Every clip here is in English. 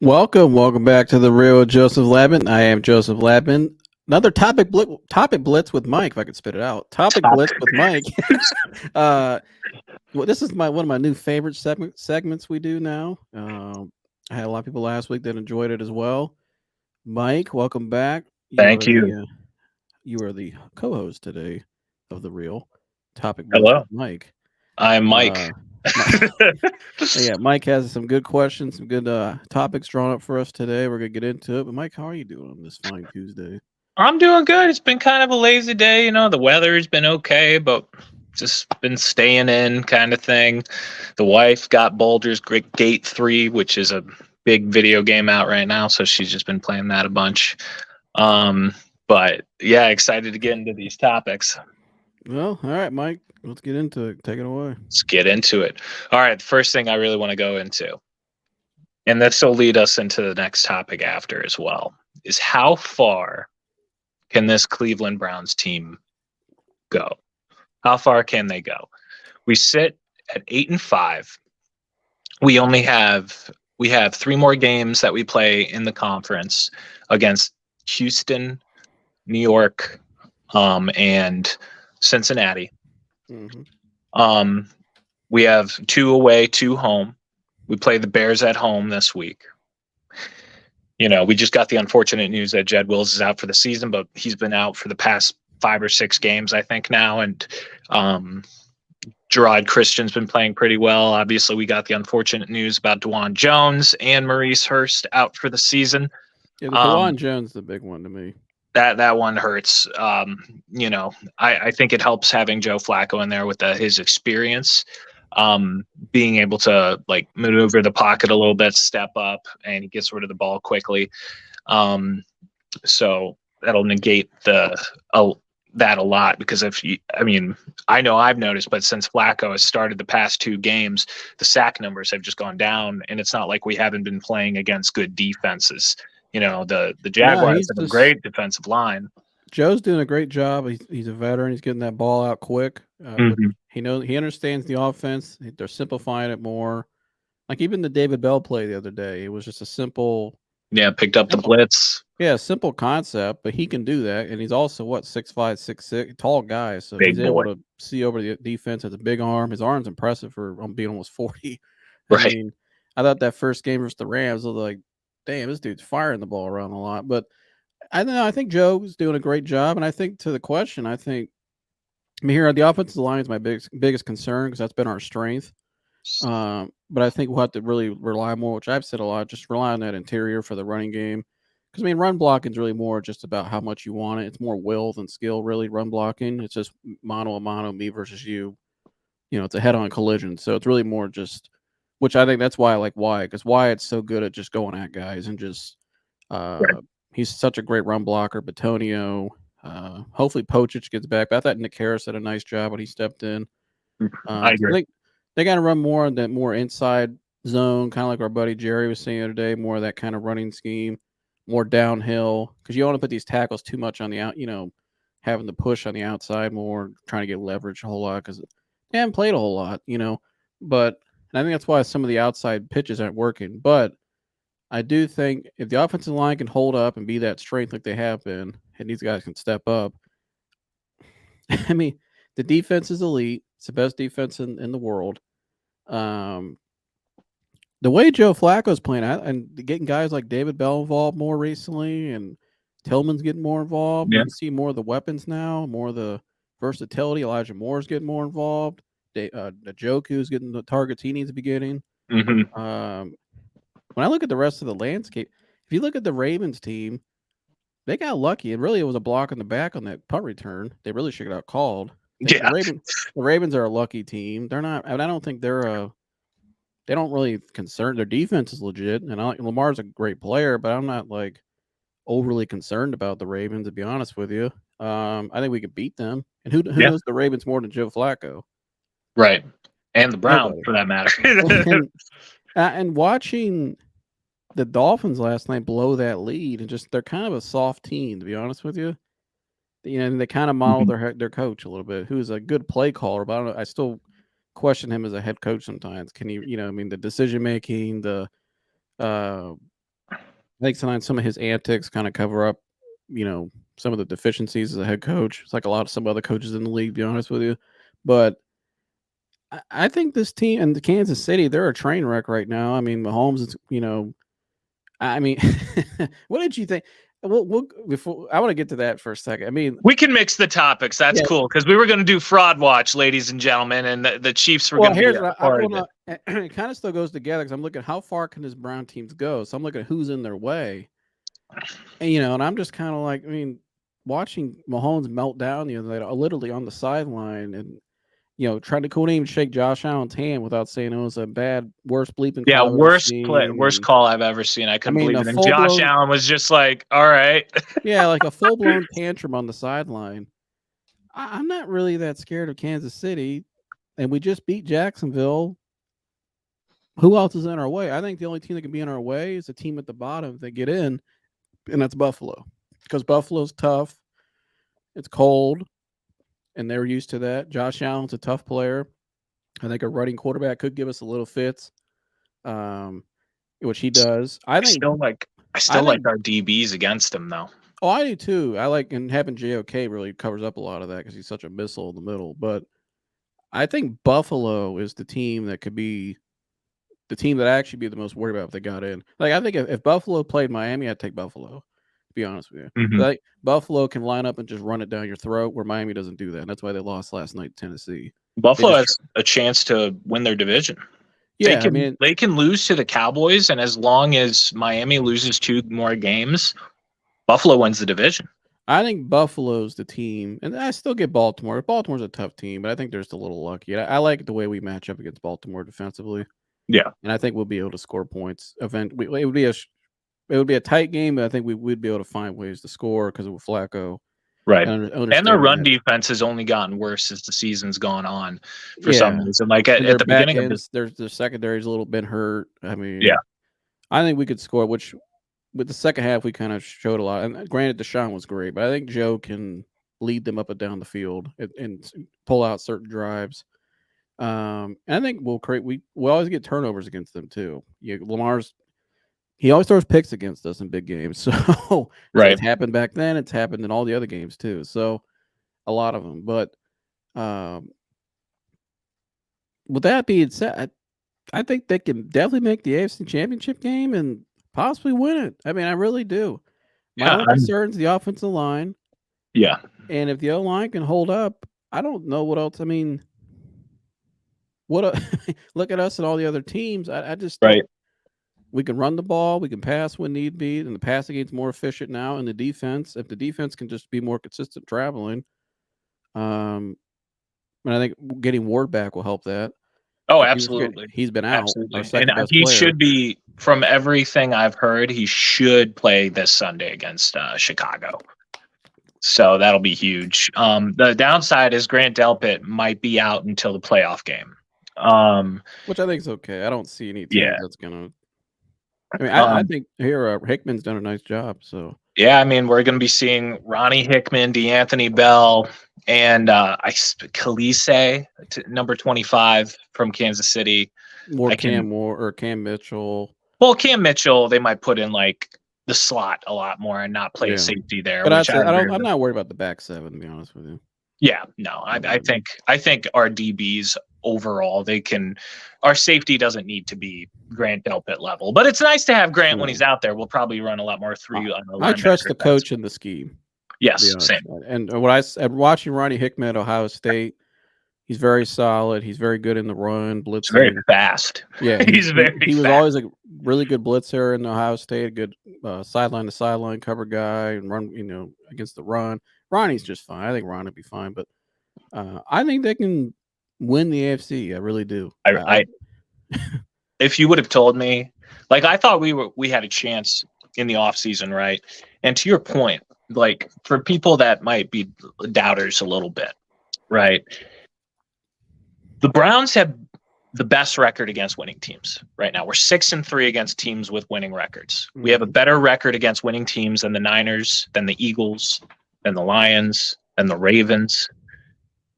Welcome back to the real Joseph Labin. I am Joseph Labin. Another topic blitz with Mike. If I could spit it out, topic blitz with Mike. Well, this is one of my new favorite segments we do now. I had a lot of people last week that enjoyed it as well. Mike, welcome back. Thank you. You are the co-host today of the real topic blitz Hello, with Mike. I'm Uh, Mike. yeah, Mike has some good questions, some good topics drawn up for us today. We're gonna get into it. But Mike, how are you doing on this fine Tuesday? I'm doing good. It's been kind of a lazy day, The weather's been okay, but just been staying in kind of thing. The wife got Baldur's Gate 3, which is a big video game out right now, so she's just been playing that a bunch. But yeah, excited to get into these topics. Well, all right, Mike, let's get into it. Take it away. Let's get into it. All right, the first thing I really want to go into, and this will lead us into the next topic after as well, is how far can this Cleveland Browns team go? How far can they go? We sit at 8-5. We have 3 more games that we play in the conference against Houston, New York, and Cincinnati. Mm-hmm. We have 2 away, 2 home. We play the Bears at home this week. We just got the unfortunate news that Jed Wills is out for the season, but he's been out for the past 5 or 6 games, I think now. And Gerard Christian's been playing pretty well. Obviously, we got the unfortunate news about DeJuan Jones and Maurice Hurst out for the season. Yeah, the DeJuan Jones is the big one to me. That one hurts. I think it helps having Joe Flacco in there with his experience. Being able to maneuver the pocket a little bit, step up, and he gets rid of the ball quickly. So that'll negate that a lot, because I know I've noticed, but since Flacco has started the past 2 games, the sack numbers have just gone down, and it's not like we haven't been playing against good defenses. The Jaguars have a great defensive line. Joe's doing a great job. He's a veteran. He's getting that ball out quick. But he understands the offense. They're simplifying it more. Like even the David Bell play the other day, it was just a simple. Yeah, picked up the blitz. Yeah, simple concept, but he can do that, and he's also 6'5", 6'6", tall guy, so Big he's boy. able to see over the defense. Has a big arm. His arm's impressive for being almost 40. Right. I mean, I thought that first game versus the Rams was like, damn, this dude's firing the ball around a lot. But I don't know. I think Joe's doing a great job, and I think to the question, here the offensive line is my biggest concern because that's been our strength. But I think we'll have to really rely more, which I've said a lot, just rely on that interior for the running game. Because run blocking is really more just about how much you want it. It's more will than skill, really. Run blocking, it's just mano a mano, me versus you. It's a head-on collision, so it's really more just. Which I think that's why I like Wyatt, because Wyatt's so good at just going at guys and just. Right. He's such a great run blocker. Batonio, hopefully Pochich gets back. But I thought Nick Harris did a nice job when he stepped in. I agree. I think they got to run more in that more inside zone, kind of like our buddy Jerry was saying the other day. More of that kind of running scheme, more downhill, because you don't want to put these tackles too much on the out. Having to push on the outside more, trying to get leverage a whole lot because they haven't played a whole lot. But I think that's why some of the outside pitches aren't working. But I do think if the offensive line can hold up and be that strength like they have been, and these guys can step up. The defense is elite. It's the best defense in the world. The way Joe Flacco's playing, and getting guys like David Bell involved more recently, and Tillman's getting more involved. Yeah. You can see more of the weapons now, more of the versatility. Elijah Moore's getting more involved. Njoku's getting the targets he needs to be getting. When I look at the rest of the landscape, if you look at the Ravens team, they got lucky. It was a block in the back on that punt return. They really should have got called. Yeah. The Ravens are a lucky team. They're not. I don't think they're they don't really concern. Their defense is legit, and Lamar's a great player, but I'm not overly concerned about the Ravens, to be honest with you. I think we could beat them. And who knows the Ravens more than Joe Flacco? Right. And the Browns, for that matter. and watching the Dolphins last night blow that lead, and just they're kind of a soft team, to be honest with you. And they kind of model their coach a little bit, who's a good play caller, but I don't know, I still question him as a head coach sometimes. Can he, the decision making, the I think sometimes some of his antics kind of cover up, some of the deficiencies as a head coach. It's like a lot of some other coaches in the league, to be honest with you. But I think this team and the Kansas City, they're a train wreck right now. I mean, Mahomes is, I mean, what did you think? Before I want to get to that for a second. I mean, We can mix the topics. That's yeah. cool because we were going to do fraud watch, ladies and gentlemen, and the Chiefs were going to be Here's a what part of it. it kind of still goes together because I'm looking how far can this Brown teams go. So I'm looking at who's in their way, and I'm just kind of like, I mean, watching Mahomes melt down the other night, literally on the sideline, and couldn't even shake Josh Allen's hand without saying it was a worst bleeping Yeah, call I've ever worst seen. call I've ever seen. I I couldn't mean, believe a it. And full Josh blown, Allen was just like, all right. yeah, like a full blown tantrum on the sideline. I'm not really that scared of Kansas City, and we just beat Jacksonville. Who else is in our way? I think the only team that can be in our way is a team at the bottom that get in, and that's Buffalo, because Buffalo's tough. It's cold, and they're used to that. Josh Allen's a tough player. I think a running quarterback could give us a little fits, which he does. I still like our DBs against him though. Oh, I do too. I like, and having JOK really covers up a lot of that because he's such a missile in the middle. But I think Buffalo is the team that could be the team that I actually be the most worried about if they got in. Like, I think if Buffalo played Miami, I'd take Buffalo, to be honest with you. Mhm. Like, Buffalo can line up and just run it down your throat, where Miami doesn't do that. And that's why they lost last night to Tennessee. Buffalo has a chance to win their division. Yeah, they can lose to the Cowboys, and as long as Miami loses 2 more games, Buffalo wins the division. I think Buffalo's the team, and I still get Baltimore. Baltimore's a tough team, but I think they're just a little lucky. I like the way we match up against Baltimore defensively. Yeah, and I think we'll be able to score points. It would be a tight game, but I think we would be able to find ways to score because of Flacco. right. And their run defense has only gotten worse as the season's gone on for some reason. Like at the beginning of this, their secondary's a little bit hurt. I mean, yeah, I think we could score. Which with the second half, we kind of showed a lot. And granted, Deshaun was great, but I think Joe can lead them up and down the field and pull out certain drives. And I think we always get turnovers against them too. He always throws picks against us in big games. So right. It's happened back then. It's happened in all the other games too. So a lot of them. But with that being said, I think they can definitely make the AFC Championship game and possibly win it. I mean, I really do. My only concern is the offensive line. Yeah. And if the O-line can hold up, I don't know what else. I mean, look at us and all the other teams. I just right. We can run the ball, we can pass when need be, and the passing game's more efficient now. And the defense, if the defense can just be more consistent traveling, and I think getting Ward back will help that. Oh, absolutely. He's been out. Absolutely. And he should be, from everything I've heard, he should play this Sunday against Chicago. So that'll be huge. The downside is Grant Delpit might be out until the playoff game. Which I think is okay. I don't see any team that's going to. I mean, I think here Hickman's done a nice job. So yeah, I mean, we're going to be seeing Ronnie Hickman, DeAnthony Bell, and Khaleesi, number 25 from Kansas City. Cam Mitchell. Well, Cam Mitchell, they might put in like the slot a lot more and not play safety there. But I'm not worried about the back seven, to be honest with you. Yeah, no, I think our DBs overall, our safety doesn't need to be Grant Delpit level, but it's nice to have Grant when he's out there. We'll probably run a lot more through. I trust the coach and the scheme. Yes, same. And I'm watching Ronnie Hickman at Ohio State. He's very solid. He's very good in the run, blitzing. Very fast. Yeah, he was always a really good blitzer in Ohio State, a good sideline to sideline cover guy and run, against the run. Ronnie's just fine. I think Ronnie will be fine, but I think they can win the AFC. I really do. If you would have told me, like, I thought we had a chance in the offseason, right? And to your point, like, for people that might be doubters a little bit, right? The Browns have the best record against winning teams right now. We're 6-3 against teams with winning records. We have a better record against winning teams than the Niners, than the Eagles, than the Lions, than the Ravens.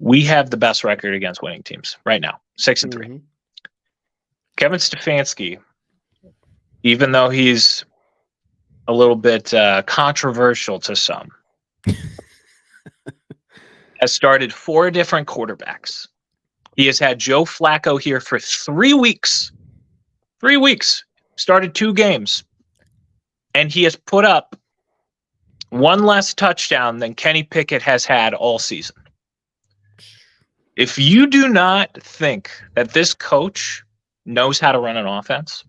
We have the best record against winning teams right now, 6-3. Kevin Stefanski, even though he's a little bit controversial to some, has started 4 different quarterbacks. He has had Joe Flacco here for 3 weeks. 3 weeks. Started 2 games. And he has put up 1 less touchdown than Kenny Pickett has had all season. If you do not think that this coach knows how to run an offense,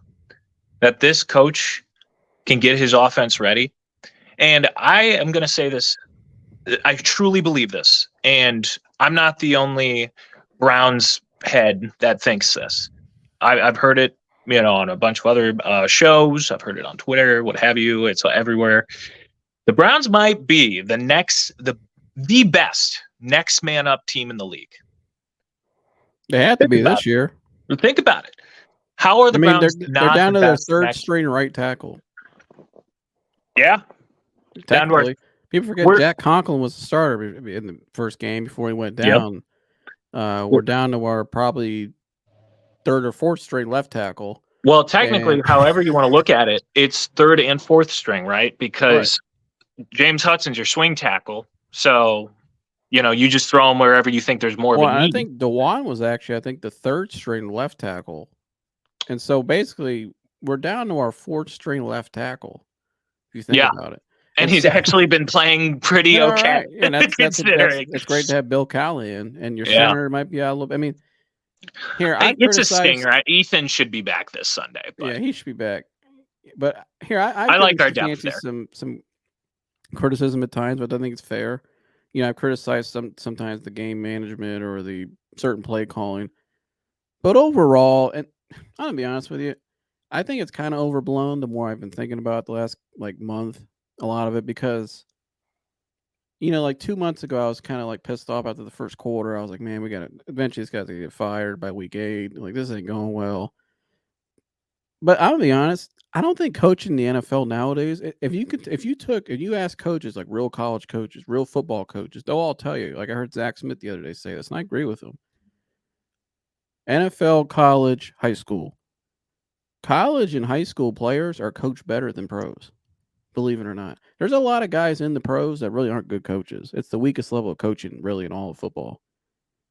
that this coach can get his offense ready, and I am going to say this, I truly believe this, and I'm not the only Browns head that thinks this. I've heard it, on a bunch of other shows. I've heard it on Twitter, what have you. It's everywhere. The Browns might be the best next man up team in the league. They have to be this year. Think about it. How are the Browns they're not down the to their best third string right tackle? Yeah. Technically. People forget Jack Conklin was the starter in the first game before he went down. Yep. We're down to our probably third or fourth string left tackle. Well, technically, however you want to look at it, it's third and fourth string, right? Because James Hudson's your swing tackle. So, you just throw him wherever you think there's more of a need. I think Dewan was actually, the third string left tackle. And so basically, we're down to our fourth string left tackle, if you think about it. And he's actually been playing pretty okay. Right. And it's great to have Bill Callahan, and your center might be out a little bit. I mean, here, it's a stinger. Ethan should be back this Sunday. But. Yeah, he should be back. But here, I like our depth there. Some criticism at times, but I think it's fair. I've criticized sometimes the game management or the certain play calling. But overall, and I'm going to be honest with you, I think it's kind of overblown the more I've been thinking about the last month, a lot of it, because 2 months ago I was kind of pissed off after the first quarter. I was like, man, eventually this guy's gonna get fired by week 8. This ain't going well. But I'll be honest, I don't think coaching the NFL nowadays, if you ask coaches, real college coaches, real football coaches, they'll all tell you, I heard Zach Smith the other day say this, and I agree with him. NFL, college, high school. College and high school players are coached better than pros, believe it or not. There's a lot of guys in the pros that really aren't good coaches. It's the weakest level of coaching, really, in all of football.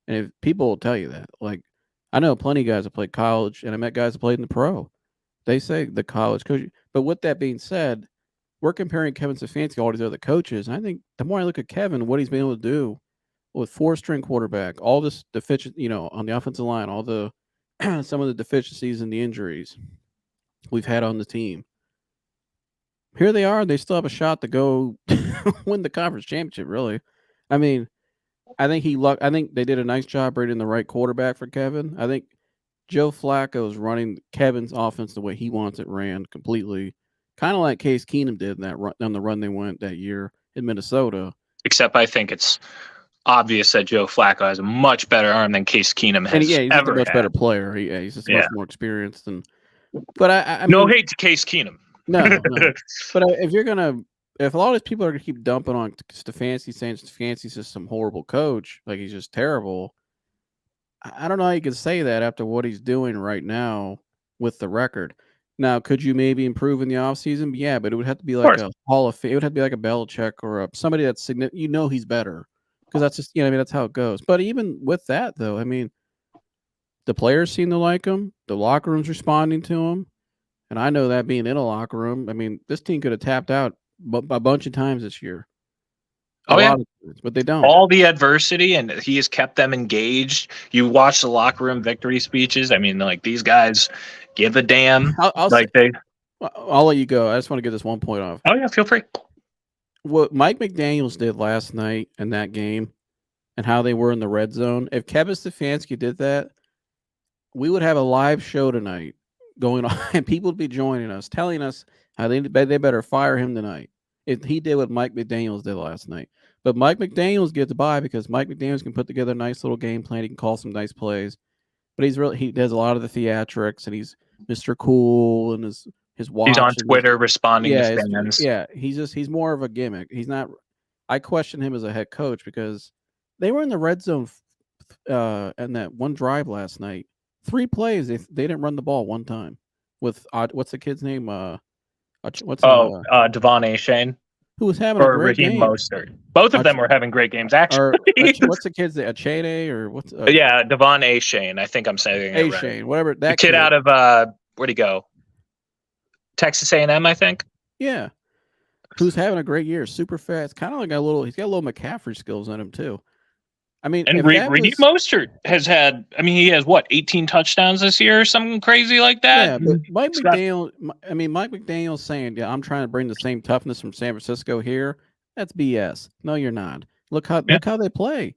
And if people will tell you that, I know plenty of guys that played college, and I met guys that played in the pro. They say the college coach. But with that being said, we're comparing Kevin Stefanski to all these other coaches. And I think the more I look at Kevin, what he's been able to do with 4-string quarterback, all this deficient, on the offensive line, all the some of the deficiencies and the injuries we've had on the team. Here they are. They still have a shot to go win the conference championship, really. I mean, I think they did a nice job bringing the right quarterback for Kevin. I think Joe Flacco is running Kevin's offense the way he wants it ran completely, kind of like Case Keenum did on the run they went that year in Minnesota. Except I think it's obvious that Joe Flacco has a much better arm than Case Keenum has he's ever a much had. better player. He's just much more experienced than. But I no mean, hate to Case Keenum. No. But if a lot of these people are gonna keep dumping on Stefanski, saying Stefanski's just some horrible coach, he's just terrible. I don't know how you can say that after what he's doing right now with the record. Now, could you maybe improve in the offseason? Yeah, but it would have to be a Hall of Fame. It would have to be like a Belichick or somebody that's significant. He's better because that's just that's how it goes. But even with that, though, the players seem to like him. The locker room's responding to him, and I know that being in a locker room. This team could have tapped out a bunch of times this year. A lot of times, but they don't. All the adversity, and he has kept them engaged. You watch the locker room victory speeches. These guys give a damn. I'll let you go. I just want to get this one point off. Oh, yeah, feel free. What Mike McDaniels did last night in that game and how they were in the red zone, if Kevin Stefanski did that, we would have a live show tonight going on, and people would be joining us, telling us how they better fire him tonight. If he did what Mike McDaniels did last night. But Mike McDaniels gets by because Mike McDaniels can put together a nice little game plan. He can call some nice plays. But he does a lot of the theatrics, and he's Mr. Cool and his watch. He's on Twitter responding to fans. Yeah, he's more of a gimmick. He's not. I question him as a head coach because they were in the red zone and that one drive last night. 3 plays, they didn't run the ball one time with what's the kid's name? What's Devon Achane who was having a or great Raheem game? Mostert. Both of them were having great games, actually. What's the kid's name? Achane or what's Yeah, Devon Achane. I think I'm saying it right. Achane, whatever The that kid out of where'd he go? Texas A&M, I think. Yeah, who's having a great year? Super fast, kind of like he's got a little McCaffrey skills in him too. I mean, and Raheem Mostert has had. I mean, he has what 18 touchdowns this year, or something crazy like that. Yeah, but Mike McDaniel's saying, "Yeah, I'm trying to bring the same toughness from San Francisco here." That's BS. No, you're not. Look how they play.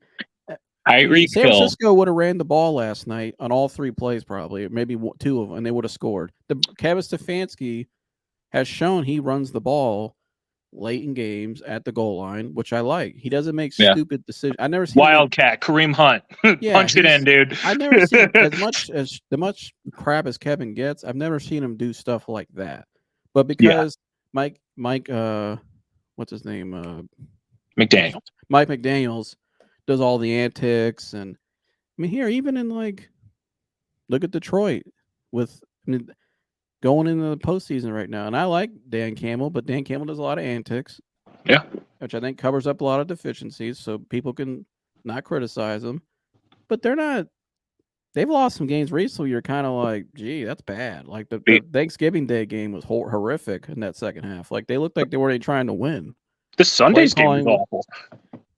Tyreke San Hill. Francisco would have ran the ball last night on all 3 plays, probably, maybe 2 of them, and they would have scored. Kevin Stefanski has shown he runs the ball late in games at the goal line, which I like. He doesn't make stupid decisions. I never seen Wildcat Kareem Hunt. Punch it in, dude. I've never seen as much crap as Kevin gets. I've never seen him do stuff like that. But because Mike, what's his name? McDaniel. Mike McDaniels does all the antics, and I mean, here, even in look at Detroit going into the postseason right now. And I like Dan Campbell, but Dan Campbell does a lot of antics. Yeah. Which I think covers up a lot of deficiencies, so people can not criticize them. But they've lost some games recently. You're kind of like, gee, that's bad. Like the Thanksgiving Day game was horrific in that second half. Like they looked like they weren't even trying to win. This Sunday's game was awful.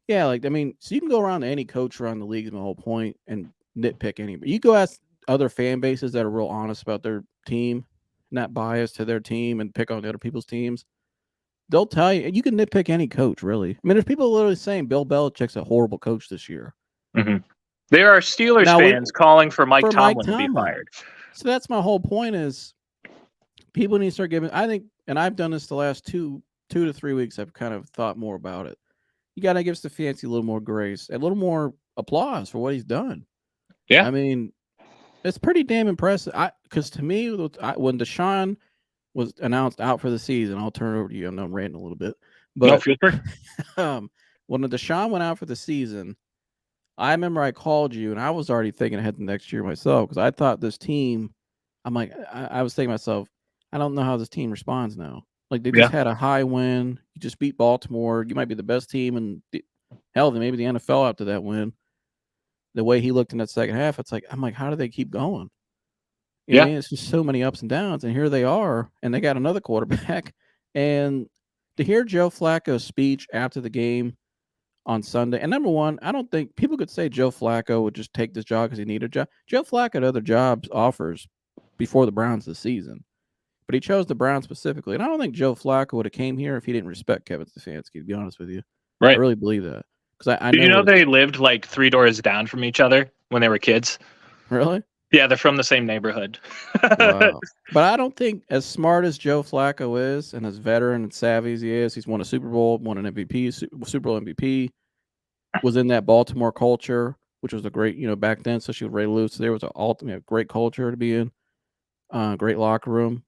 Yeah, I mean, so you can go around to any coach around the league is my whole point and nitpick anybody. You go ask other fan bases that are real honest about their team, not biased to their team and pick on other people's teams. They'll tell you, and you can nitpick any coach, really. I mean, there's people literally saying Bill Belichick's a horrible coach this year. Mm-hmm. There are Steelers fans calling for Mike Tomlin to be fired. So that's my whole point is people need to start giving, I think, and I've done this the last 2 to 3 weeks, I've kind of thought more about it. You got to give Stefanski a little more grace, a little more applause for what he's done. Yeah. I mean, it's pretty damn impressive. Because to me, when Deshaun was announced out for the season, I'll turn it over to you. I know I'm ranting a little bit. But no, feel free. When Deshaun went out for the season, I remember I called you, and I was already thinking ahead to next year myself because I thought this team, I'm like, I was thinking to myself, I don't know how this team responds now. Like they just had a high win. You just beat Baltimore. You might be the best team in maybe the NFL after that win. The way he looked in that second half, I'm like, how do they keep going? You know what I mean? It's just so many ups and downs, and here they are, and they got another quarterback. And to hear Joe Flacco's speech after the game on Sunday, and number one, I don't think people could say Joe Flacco would just take this job because he needed a job. Joe Flacco had other jobs offers before the Browns this season. But he chose the Browns specifically. And I don't think Joe Flacco would have came here if he didn't respect Kevin Stefanski, to be honest with you. Right. I really believe that. Did you know they lived like 3 doors down from each other when they were kids? Really? Yeah, they're from the same neighborhood. Wow. But I don't think as smart as Joe Flacco is and as veteran and savvy as he is, he's won a Super Bowl, won an MVP, Super Bowl MVP, was in that Baltimore culture, which was a great, back then, especially with Ray Lewis. There was an ultimate great culture to be in, great locker room.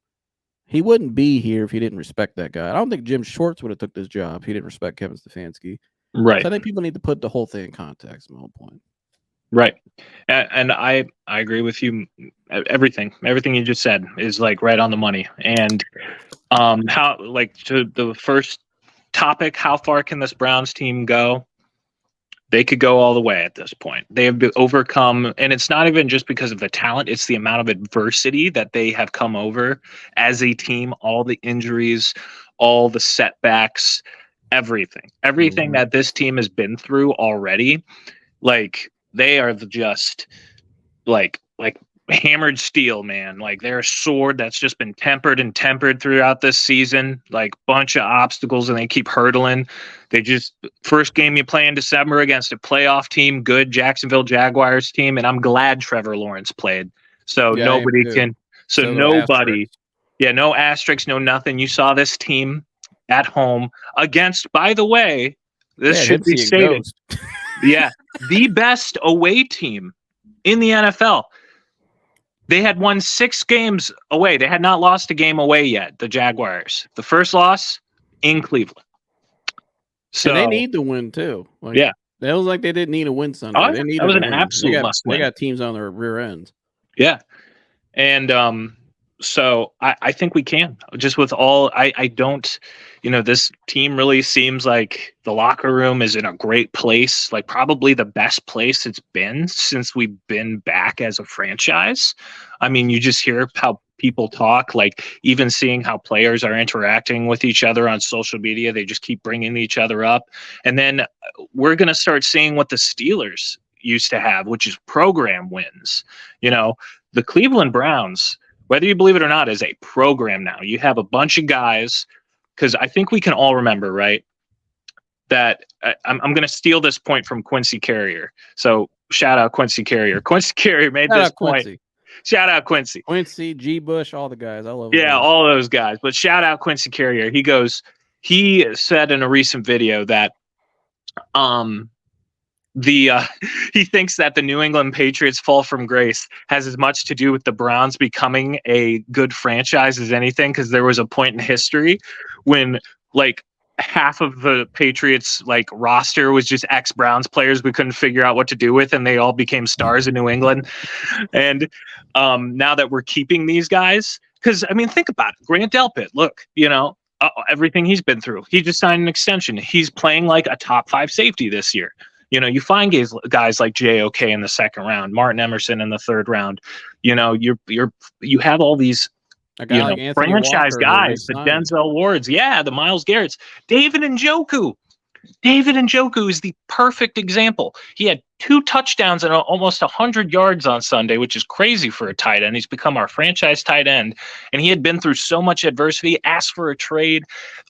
He wouldn't be here if he didn't respect that guy. I don't think Jim Schwartz would have took this job if he didn't respect Kevin Stefanski. Right. So I think people need to put the whole thing in context. My whole point. Right. And I agree with you. Everything you just said is like right on the money. And how, like, to the first topic, how far can this Browns team go? They could go all the way at this point. They have overcome, and it's not even just because of the talent, it's the amount of adversity that they have come over as a team, all the injuries, all the setbacks, everything that this team has been through already. Like, they are just like hammered steel, man. Like, they're a sword that's just been tempered throughout this season, like bunch of obstacles, and they keep hurdling. They just, first game you play in December against a playoff team, good Jacksonville Jaguars team, and I'm glad Trevor Lawrence played. So yeah, nobody can, so nobody, no asterisks, no nothing. You saw this team at home against, by the way, this should be stated. Yeah, the best away team in the NFL. They had won 6 games away. They had not lost a game away yet, the Jaguars. The first loss in Cleveland. So and they need to win too. Like, it was like they didn't need a win Sunday. They needed that was an absolute must win. They got teams on their rear ends. Yeah. And So I think we can, just with all, I don't, this team really seems like the locker room is in a great place, like probably the best place it's been since we've been back as a franchise. I mean, you just hear how people talk, like even seeing how players are interacting with each other on social media, they just keep bringing each other up. And then we're going to start seeing what the Steelers used to have, which is program wins. The Cleveland Browns, whether you believe it or not, is a program now. You have a bunch of guys, because I think we can all remember, right, that I'm going to steal this point from Quincy Carrier. So shout out Quincy Carrier. Quincy Carrier made Shout this out point. Quincy. Shout out Quincy. Quincy, G. Bush, all the guys. I love Yeah, all those guys. But shout out Quincy Carrier. He said in a recent video that he thinks that the New England Patriots fall from grace has as much to do with the Browns becoming a good franchise as anything, because there was a point in history when like half of the Patriots like roster was just ex-Browns players we couldn't figure out what to do with, and they all became stars in New England. And now that we're keeping these guys, because I mean, think about it. Grant Delpit, look, everything he's been through. He just signed an extension. He's playing like a top 5 safety this year. You find guys like JOK in the second round, Martin Emerson in the third round. You have all these like franchise Walker, guys, the Denzel Wards, the Myles Garretts, David Njoku. David Njoku is the perfect example. He had 2 touchdowns and almost 100 yards on Sunday, which is crazy for a tight end. He's become our franchise tight end, and he had been through so much adversity, asked for a trade.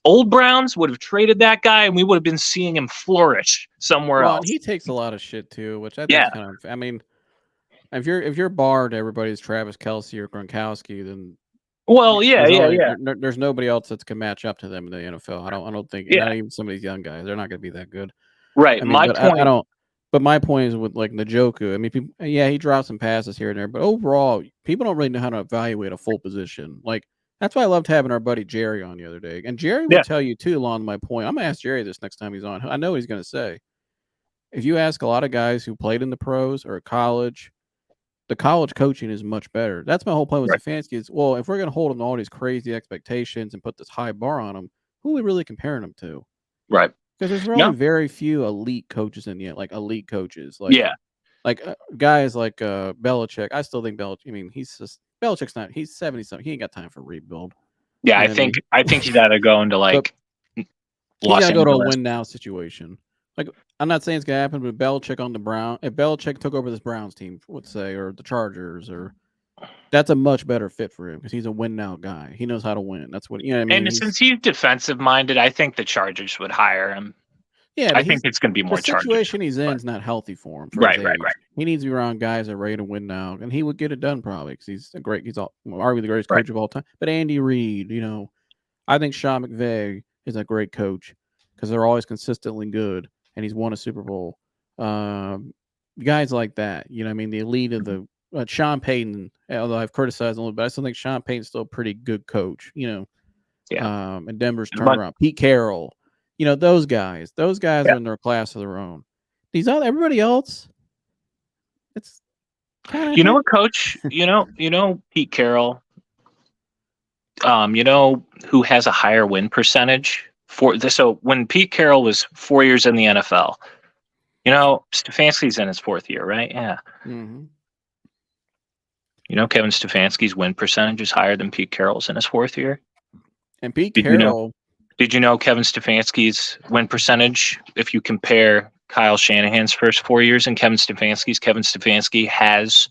Old Browns would have traded that guy, and we would have been seeing him flourish somewhere else. He takes a lot of shit too, which I think kind of. I mean, if you're barred, everybody's Travis Kelce or Gronkowski, then there's nobody else that can match up to them in the NFL. I don't think, not even some of these young guys. They're not going to be that good. Right. I mean, I don't. But my point is with like Njoku. I mean, he drops some passes here and there, but overall, people don't really know how to evaluate a full position. Like that's why I loved having our buddy Jerry on the other day, and Jerry will tell you too. Along my point, I'm gonna ask Jerry this next time he's on. I know what he's gonna say. If you ask a lot of guys who played in the pros or college, the college coaching is much better. That's my whole point with Stefanski is, well, if we're going to hold them to all these crazy expectations and put this high bar on them, who are we really comparing them to? Right. Because there's really very few elite coaches in the end, like elite coaches. Like guys like Belichick. I still think Belichick, I mean, Belichick's not, he's 70-something. He ain't got time for rebuild. Yeah, I think he's got to go into like He's got to go to a win now situation. Like, I'm not saying it's going to happen, but Belichick on the Browns, if Belichick took over this Browns team, let's say, or the Chargers, that's a much better fit for him because he's a win now guy. He knows how to win. That's what, I mean. And since he's defensive minded, I think the Chargers would hire him. Yeah, I think it's going to be more Chargers. The situation he's in is not healthy for him. Right. He needs to be around guys that are ready to win now, and he would get it done probably because he's arguably the greatest coach of all time. But Andy Reid, I think Sean McVay is a great coach because they're always consistently good. And he's won a Super Bowl. Guys like that, I mean, the elite of the Sean Payton. Although I've criticized him a little bit, I still think Sean Payton's still a pretty good coach. And Denver's turnaround. Pete Carroll, those guys. Those guys are in their class of their own. Everybody else, it's kind of. What, Coach? Pete Carroll. Who has a higher win percentage? So when Pete Carroll was 4 years in the NFL, Stefanski's in his 4th year, right? Yeah. Mm-hmm. Kevin Stefanski's win percentage is higher than Pete Carroll's in his 4th year. And Pete Carroll. Did you know Kevin Stefanski's win percentage, if you compare Kyle Shanahan's first 4 years and Kevin Stefanski has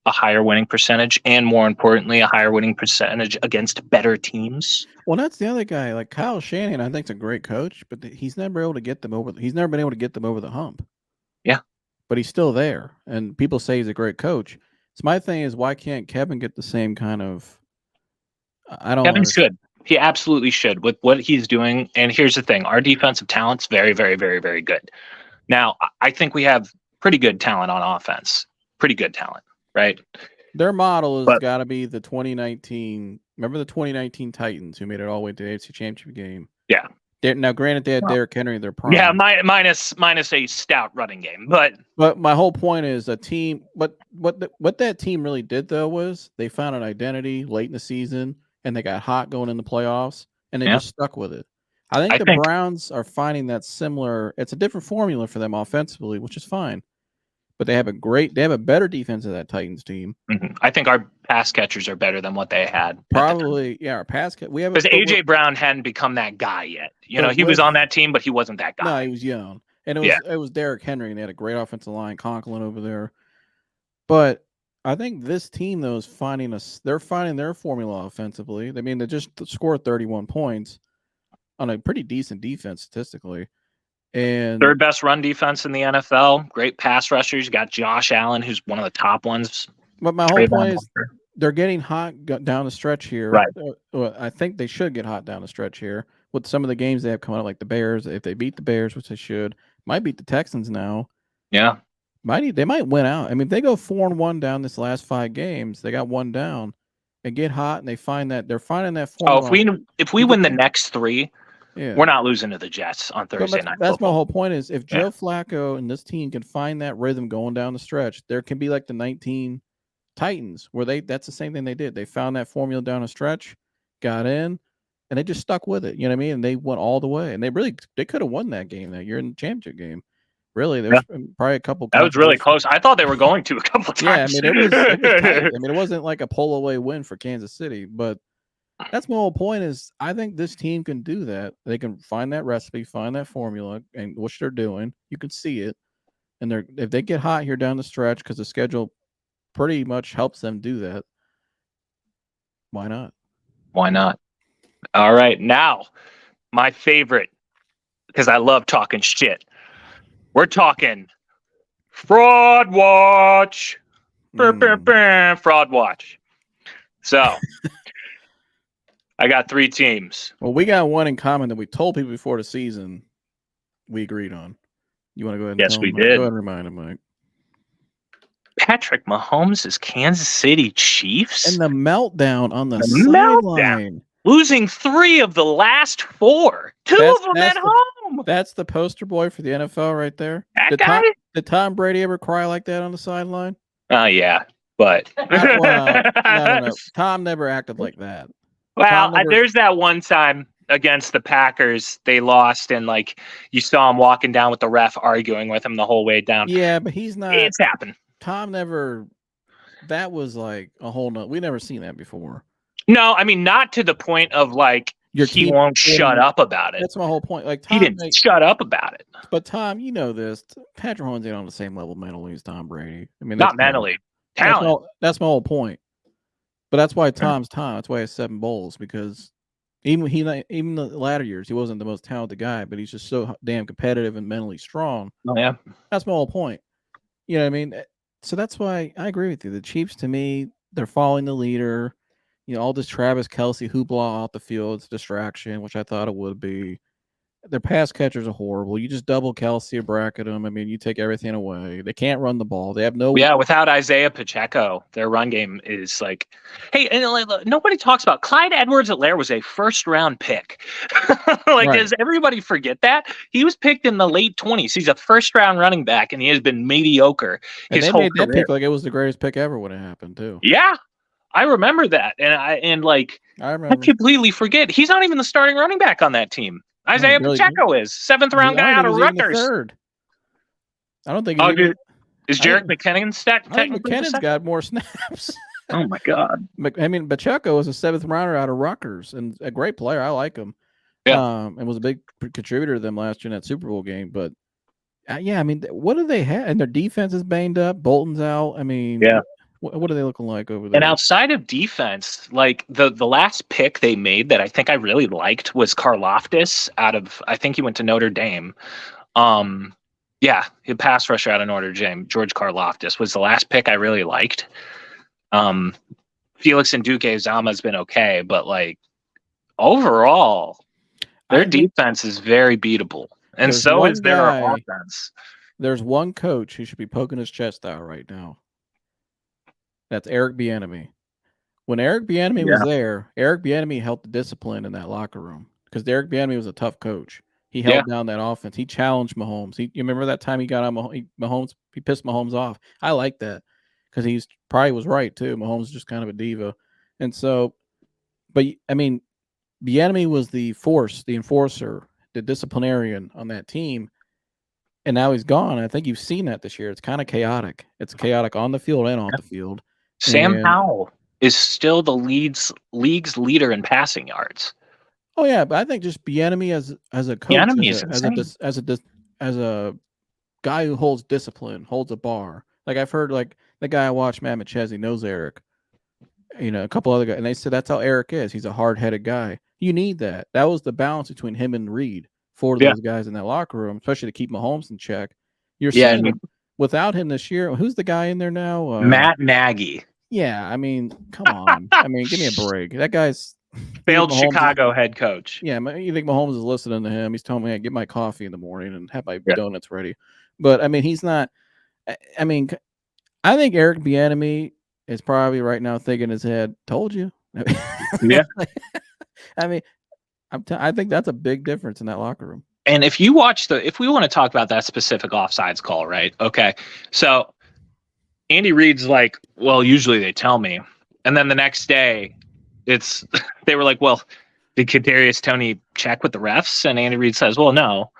a higher winning percentage, and more importantly, a higher winning percentage against better teams? Well, that's the other guy. Like Kyle Shanahan, I think is a great coach, but he's never been able to get them over the hump. Yeah, but he's still there, and people say he's a great coach. So my thing is, why can't Kevin get the same kind of? Kevin should. He absolutely should with what he's doing. And here's the thing: our defensive talent's very, very, very, very good. Now, I think we have pretty good talent on offense. Pretty good talent. Right. Their model has got to be the 2019. Remember the 2019 Titans who made it all the way to the AFC Championship game? Yeah. Now, granted, they had Derrick Henry in their prime. Yeah, minus a stout running game, but my whole point is a team. What that team really did though was they found an identity late in the season, and they got hot going in the playoffs, and they just stuck with it. I think the Browns are finding that similar. It's a different formula for them offensively, which is fine. But they have a better defense than that Titans team. Mm-hmm. I think our pass catchers are better than what they had. Probably, yeah. Our pass catch. We have because AJ Brown hadn't become that guy yet. He was on that team, but he wasn't that guy. No, he was young, and it was Derrick Henry, and they had a great offensive line, Conklin over there. But I think this team though is finding they're finding their formula offensively. I mean, they just scored 31 points on a pretty decent defense statistically. And third best run defense in the NFL. Great pass rushers. You got Josh Allen, who's one of the top ones. But my whole point is they're getting hot down the stretch here. Right. I think they should get hot down the stretch here with some of the games they have coming up, like the Bears. If they beat the Bears, which they should, might beat the Texans now. Yeah. They might win out. I mean, if they go 4-1 down this last 5 games, they got one down and get hot, and they're finding that formula. Oh, if we win the next 3. Yeah. We're not losing to the Jets on Thursday night. That's my whole point is if Joe Flacco and this team can find that rhythm going down the stretch, there can be like the 19 Titans where that's the same thing they did. They found that formula down the stretch, got in, and they just stuck with it. You know what I mean? And they went all the way. And they could have won that game that year in the championship game. Really, there's probably a couple. That was really close. I thought they were going to a couple times. Yeah, I mean, it was tight. I mean, it wasn't like a pull-away win for Kansas City, but that's my whole point is I think this team can do that. They can find that recipe, find that formula, and which they're doing. You can see it. And if they get hot here down the stretch, because the schedule pretty much helps them do that, why not? Why not? All right. Now, my favorite, because I love talking shit. We're talking fraud watch. Fraud watch. So I got 3 teams. Well, we got one in common that we told people before the season we agreed on. You want to go ahead and yes, tell we them? did. Go ahead and remind him, Mike. Patrick Mahomes is Kansas City Chiefs. And the meltdown on the sideline. Losing 3 of the last 4. 2 of them at home. That's the poster boy for the NFL right there. Did Tom Brady ever cry like that on the sideline? Oh, yeah. But no. Tom never acted like that. Well, there's that one time against the Packers, they lost, and like you saw him walking down with the ref, arguing with him the whole way down. Yeah, but he's not. It's happened. Tom never. That was like a whole nother. We never seen that before. No, I mean not to the point of like he won't shut up about it. That's my whole point. Like Tom, he didn't shut up about it. But Tom, you know this. Patrick Mahomes ain't on the same level mentally as Tom Brady. I mean, not mentally. Talent. That's my whole point. But that's why Tom's Tom. That's why he has 7 bowls, because even the latter years, he wasn't the most talented guy, but he's just so damn competitive and mentally strong. Oh yeah, that's my whole point. You know what I mean? So that's why I agree with you. The Chiefs, to me, they're following the leader. You know, all this Travis Kelce hoopla off the field, it's a distraction, which I thought it would be. Their pass catchers are horrible. You just double Kelce or bracket them. I mean, you take everything away. They can't run the ball. They have no. Yeah, without Isaiah Pacheco, their run game is like, hey, and nobody talks about Clyde Edwards-Helaire was a first-round pick. Does everybody forget that? He was picked in the late 20s. He's a first-round running back, and he has been mediocre his whole career. That pick like it was the greatest pick ever when it happened too. Yeah, I remember that, and I completely forget he's not even the starting running back on that team. Isaiah Pacheco is 7th round guy out of Rutgers. I don't think. Is Jerick McKinnon McKinnon's got more snaps. Oh my God! I mean, Pacheco was a 7th rounder out of Rutgers and a great player. I like him. Yeah, and was a big contributor to them last year in that Super Bowl game. But I mean, what do they have? And their defense is banged up. Bolton's out. I mean, yeah. What are they looking like over there? And outside of defense, like the last pick they made that I think I really liked was Karlaftis out of, I think he went to Notre Dame. He pass rusher out of Notre Dame. George Karlaftis was the last pick I really liked. Felix and Duque Zama has been okay, but like overall, their defense is very beatable, and so is their offense. There's one coach who should be poking his chest out right now. That's Eric Bieniemy. When Eric Bieniemy was there, Eric Bieniemy helped the discipline in that locker room. because Derek Bieniemy was a tough coach. He Yeah. held down that offense. He challenged Mahomes. You remember that time he got on Mahomes? He pissed Mahomes off. I like that because he's probably was right too. Mahomes is just kind of a diva, and so, but I mean, Bieniemy was the force, the enforcer, the disciplinarian on that team, and now he's gone. I think you've seen that this year. It's kind of chaotic. It's chaotic on the field and off the field. Sam And Howell is still the league's leader in passing yards. oh yeah, but I think just Bieniemy as a coach, as a guy who holds discipline, holds a bar. Like I've heard, like the guy I watched, Matt McChesney, knows Eric. A couple other guys, and they said that's how Eric is. He's a hard-headed guy. You need that. That was the balance between him and Reed for those guys in that locker room, especially to keep Mahomes in check. You're seeing without him this year. Who's the guy in there now? Matt Nagy. Yeah, I mean, come on. I mean, give me a break. That guy's failed Chicago head coach. Yeah, you think Mahomes is listening to him? He's telling me, hey, get my coffee in the morning and have my donuts ready. But I mean, he's not. I mean, I think Eric Bieniemy is probably right now thinking in his head, "Told you." Yeah. I mean, I think that's a big difference in that locker room. And if you watch if we want to talk about that specific offsides call, right? Okay, so Andy Reid's like, well, usually they tell me, and then the next day, they were like, well, did Kadarius Toney check with the refs? And Andy Reid says, well, no.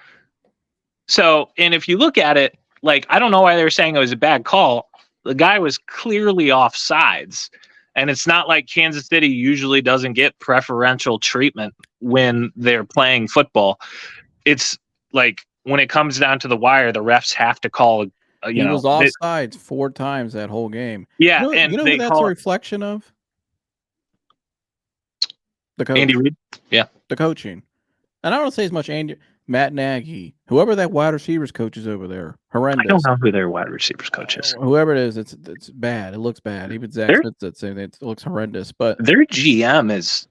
So, and if you look at it, like, I don't know why they were saying it was a bad call. The guy was clearly off sides. And it's not like Kansas City usually doesn't get preferential treatment when they're playing football. It's like when it comes down to the wire, the refs have to call. He was off sides 4 times that whole game. Yeah, and who that's a reflection of? The coach. Andy Reid. Yeah, the coaching. And I don't want to say as much Matt Nagy, whoever that wide receivers coach is over there, horrendous. I don't know who their wide receivers coach is. Whoever it is, it's bad. It looks bad. Even Zach Smith said same thing. It looks horrendous. But their GM is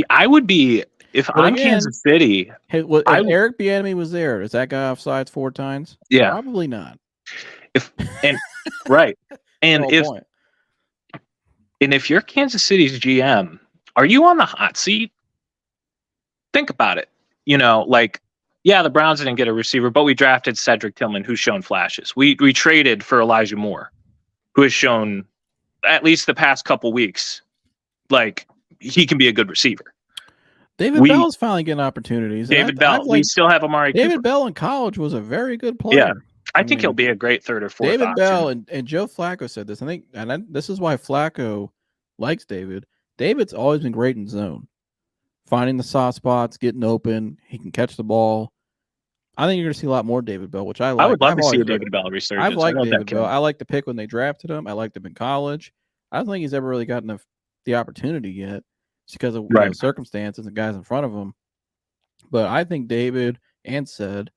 I would be if I'm Kansas City. If Eric Bieniemy was there, is that guy off sides 4 times? Yeah, probably not. Right, and if you're Kansas City's GM, are you on the hot seat? Think about it. The Browns didn't get a receiver, but we drafted Cedric Tillman, who's shown flashes. We traded for Elijah Moore, who has shown, at least the past couple weeks, like he can be a good receiver. David Bell's finally getting opportunities. David Bell. We still have Amari Cooper. David Bell in college was a very good player. Yeah. I think he'll be a great 3rd or 4th David option. Bell and Joe Flacco said this. I think, this is why Flacco likes David. David's always been great in zone, finding the soft spots, getting open. He can catch the ball. I think you're going to see a lot more David Bell, which I like. I would love to see a David Bell resurgence. I've liked David Bell. I like the pick when they drafted him. I liked him in college. I don't think he's ever really gotten the opportunity yet, just because of circumstances and guys in front of him. But I think David and said,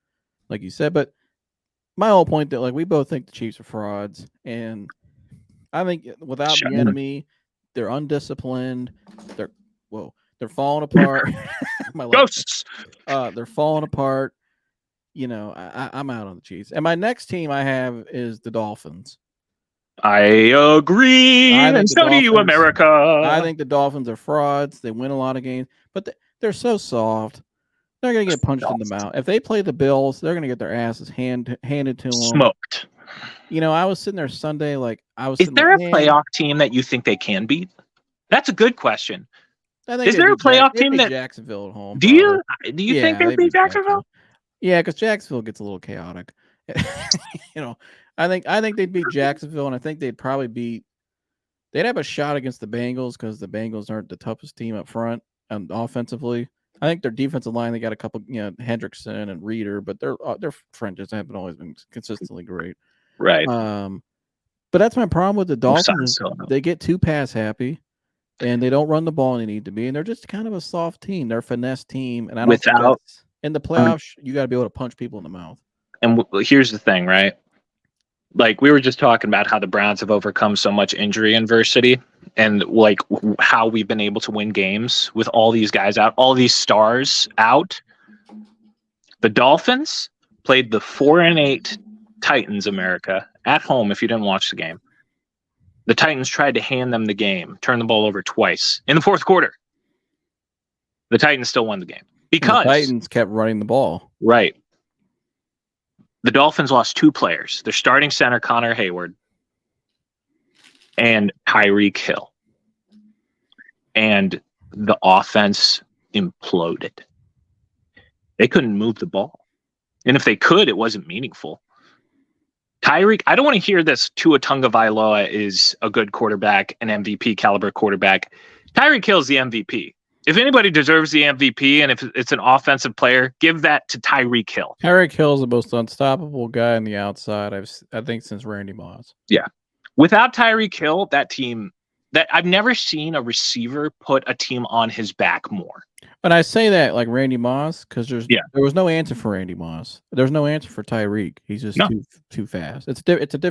like you said, but my whole point that we both think the Chiefs are frauds, and I think without the enemy, they're undisciplined. They're falling apart. Ghosts. They're falling apart. I'm out on the Chiefs. And my next team I have is the Dolphins. I agree. And so do you, America. I think the Dolphins are frauds. They win a lot of games, but they're so soft. They're going to get punched in the mouth. If they play the Bills, they're going to get their asses handed to them. Smoked. I was sitting there Sunday, Is there a playoff team that you think they can beat? That's a good question. Is there a playoff team that Jacksonville at home? Do you think they beat Jacksonville? Yeah, because Jacksonville gets a little chaotic. I think they'd beat Jacksonville, and I think they'd have a shot against the Bengals because the Bengals aren't the toughest team up front and offensively. I think their defensive line, they got a couple, Hendrickson and Reeder, but their Frenches haven't always been consistently great. Right. But that's my problem with the Dolphins. They get too pass happy, and they don't run the ball when they need to be, and they're just kind of a soft team. They're a finesse team, and I don't think in the playoffs you got to be able to punch people in the mouth. And here's the thing, right? Like we were just talking about how the Browns have overcome so much injury adversity, and how we've been able to win games with all these guys out, all these stars out. The Dolphins played the 4-8 Titans, America, at home. If you didn't watch the game, the Titans tried to hand them the game, turn the ball over twice in the 4th quarter. The Titans still won the game The because Titans kept running the ball. right. The Dolphins lost 2 players. Their starting center, Connor Hayward, and Tyreke Hill. And the offense imploded. They couldn't move the ball. And if they could, it wasn't meaningful. Tyreke, I don't want to hear this Tua Tagovailoa is a good quarterback, an MVP caliber quarterback. Tyreke Hill is the MVP. If anybody deserves the MVP and if it's an offensive player, give that to Tyreke Hill. Tyreke Hill is the most unstoppable guy on the outside, I think, since Randy Moss. Yeah. Without Tyreke Hill, that team, that I've never seen a receiver put a team on his back more. But I say that like Randy Moss because there was no answer for Randy Moss. There's no answer for Tyreke. He's just too fast. It's a different